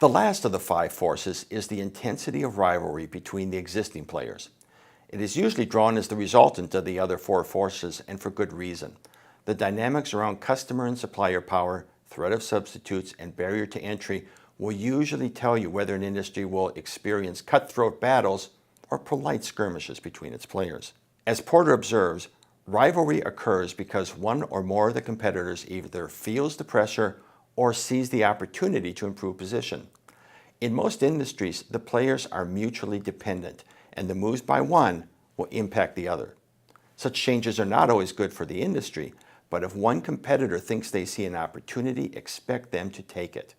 The last of the five forces is the intensity of rivalry between the existing players. It is usually drawn as the resultant of the other four forces, and for good reason. The dynamics around customer and supplier power, threat of substitutes, and barrier to entry will usually tell you whether an industry will experience cutthroat battles or polite skirmishes between its players. As Porter observes, rivalry occurs because one or more of the competitors either feels the pressure or sees the opportunity to improve position. In most industries, the players are mutually dependent, and the moves by one will impact the other. Such changes are not always good for the industry, but if one competitor thinks they see an opportunity, expect them to take it.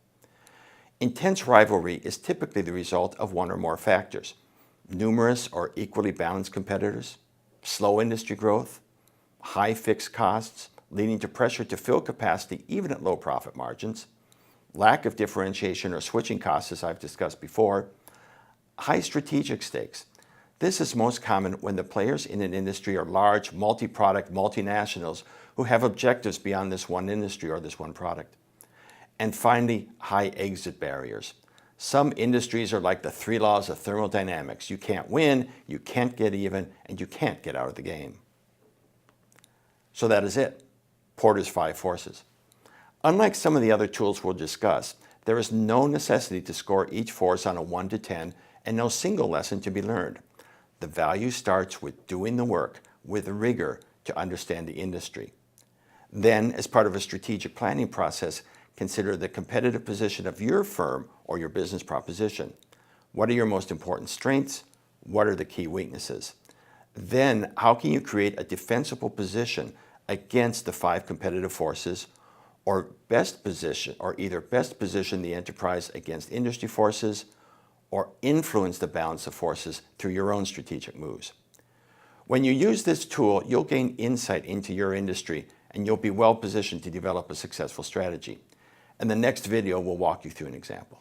Intense rivalry is typically the result of one or more factors: numerous or equally balanced competitors, slow industry growth, high fixed costs, leading to pressure to fill capacity even at low profit margins, lack of differentiation or switching costs, as I've discussed before, high strategic stakes. This is most common when the players in an industry are large, multi-product multinationals who have objectives beyond this one industry or this one product. And finally, high exit barriers. Some industries are like the three laws of thermodynamics. You can't win, you can't get even, and you can't get out of the game. So that is it. Porter's five forces. Unlike some of the other tools we'll discuss, there is no necessity to score each force on a 1 to 10 and no single lesson to be learned. The value starts with doing the work with rigor to understand the industry. Then, as part of a strategic planning process, consider the competitive position of your firm or your business proposition. What are your most important strengths? What are the key weaknesses? Then, how can you create a defensible position against the five competitive forces, or either best position the enterprise against industry forces, or influence the balance of forces through your own strategic moves? When you use this tool, you'll gain insight into your industry, and you'll be well positioned to develop a successful strategy. And the next video will walk you through an example.